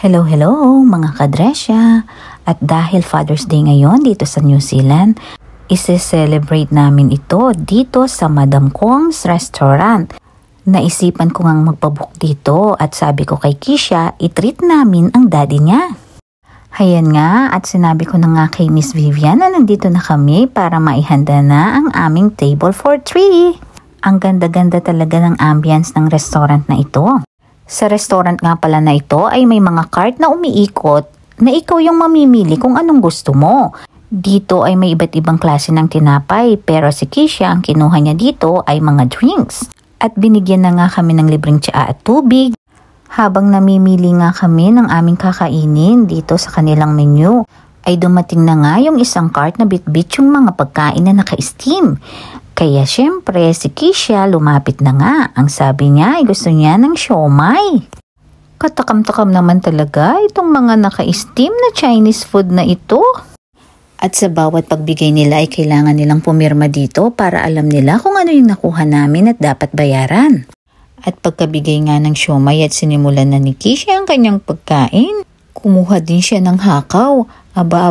Hello, hello mga kadresya! At dahil Father's Day ngayon dito sa New Zealand, isi-celebrate namin ito dito sa Madam Kong's Restaurant. Naisipan ko ngang magpabook dito at sabi ko kay Kisha, i-treat namin ang daddy niya. Hayan nga at sinabi ko na nga kay Miss Vivian na nandito na kami para maihanda na ang aming table for 3. Ang ganda-ganda talaga ng ambience ng restaurant na ito. Sa restaurant nga pala na ito ay may mga cart na umiikot na ikaw yung mamimili kung anong gusto mo. Dito ay may iba't ibang klase ng tinapay pero si Kisha ang kinuha niya dito ay mga drinks. At binigyan na nga kami ng libreng tsaa at tubig. Habang namimili nga kami ng aming kakainin dito sa kanilang menu, ay dumating na nga yung isang cart na bitbit yung mga pagkain na naka-steam. Kaya syempre si Kisha lumapit na nga. Ang sabi niya ay gusto niya ng siomai. Katakam-takam naman talaga itong mga naka-steam na Chinese food na ito. At sa bawat pagbigay nila ay kailangan nilang pumirma dito para alam nila kung ano yung nakuha namin at dapat bayaran. At pagkabigay nga ng siomai at sinimulan na ni Kisha ang kanyang pagkain, kumuha din siya ng hakaw. Aba,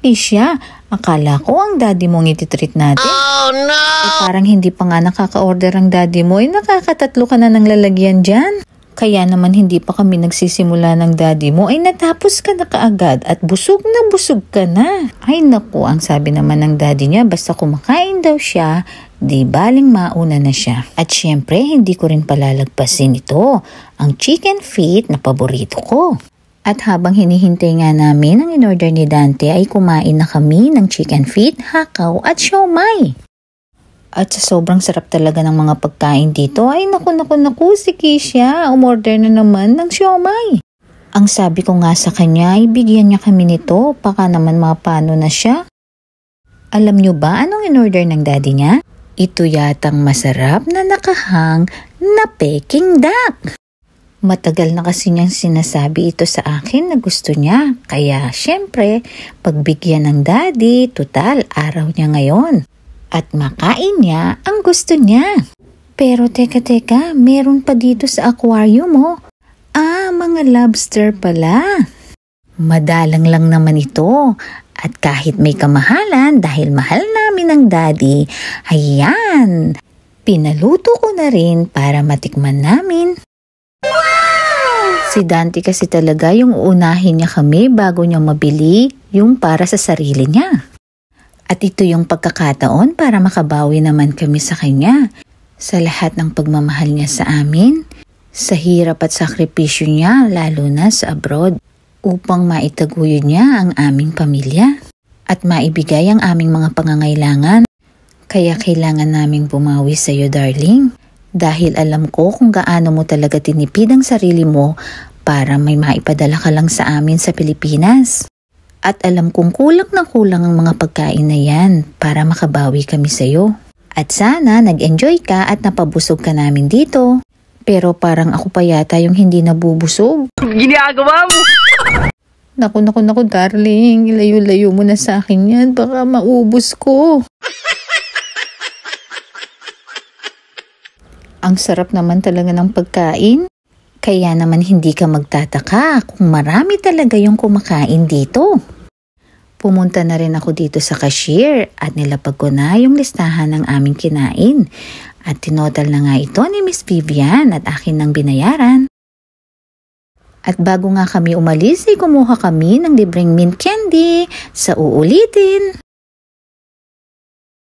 Kisha, akala ko ang daddy mong ititreat natin. Oh no! Parang hindi pa nga nakaka-order ang daddy mo, nakakatatlo ka na ng lalagyan dyan. Kaya naman hindi pa kami nagsisimula ng daddy mo, ay natapos ka na kaagad at busog ka na. Ay naku, ang sabi naman ng daddy niya, basta kumakain daw siya, di baling mauna na siya. At syempre, hindi ko rin palalagpasin ito, ang chicken feet na paborito ko. At habang hinihintay nga namin ang in-order ni Dante ay kumain na kami ng chicken feet, hakaw at siomai. At sa sobrang sarap talaga ng mga pagkain dito ay naku si Kisha, umorder na naman ng siomai. Ang sabi ko nga sa kanya ay bigyan niya kami nito, baka naman mapano na siya. Alam niyo ba anong in-order ng daddy niya? Ito yatang masarap na nakahang na Peking duck. Matagal na kasi niyang sinasabi ito sa akin na gusto niya. Kaya syempre, pagbigyan ng daddy, tutal, araw niya ngayon. At makain niya ang gusto niya. Pero teka, meron pa dito sa aquarium mo. Mga lobster pala. Madalang lang naman ito. At kahit may kamahalan dahil mahal namin ang daddy, ayan, pinaluto ko na rin para matikman namin. Si Dante kasi talaga yung uunahin niya kami bago niya mabili yung para sa sarili niya. At ito yung pagkakataon para makabawi naman kami sa kanya. Sa lahat ng pagmamahal niya sa amin, sa hirap at sakripisyo niya lalo na sa abroad, upang maitaguyod niya ang aming pamilya at maibigay ang aming mga pangangailangan. Kaya kailangan naming bumawi sa iyo, darling. Dahil alam ko kung gaano mo talaga tinipid ang sarili mo para may maipadala ka lang sa amin sa Pilipinas. At alam kong kulang na kulang ang mga pagkain na yan para makabawi kami sa iyo. At sana nag-enjoy ka at napabusog ka namin dito. Pero parang ako pa yata yung hindi nabubusog. Ginagawa mo! Naku, darling. Ilayo-layo mo na sa akin yan. Baka maubos ko. Ang sarap naman talaga ng pagkain. Kaya naman hindi ka magtataka kung marami talaga yung kumakain dito. Pumunta na rin ako dito sa cashier at nilapag ko na yung listahan ng aming kinain. At tinotal na nga ito ni Miss Vivian at akin nang binayaran. At bago nga kami umalis, kumuha kami ng libreng mint candy sa uulitin.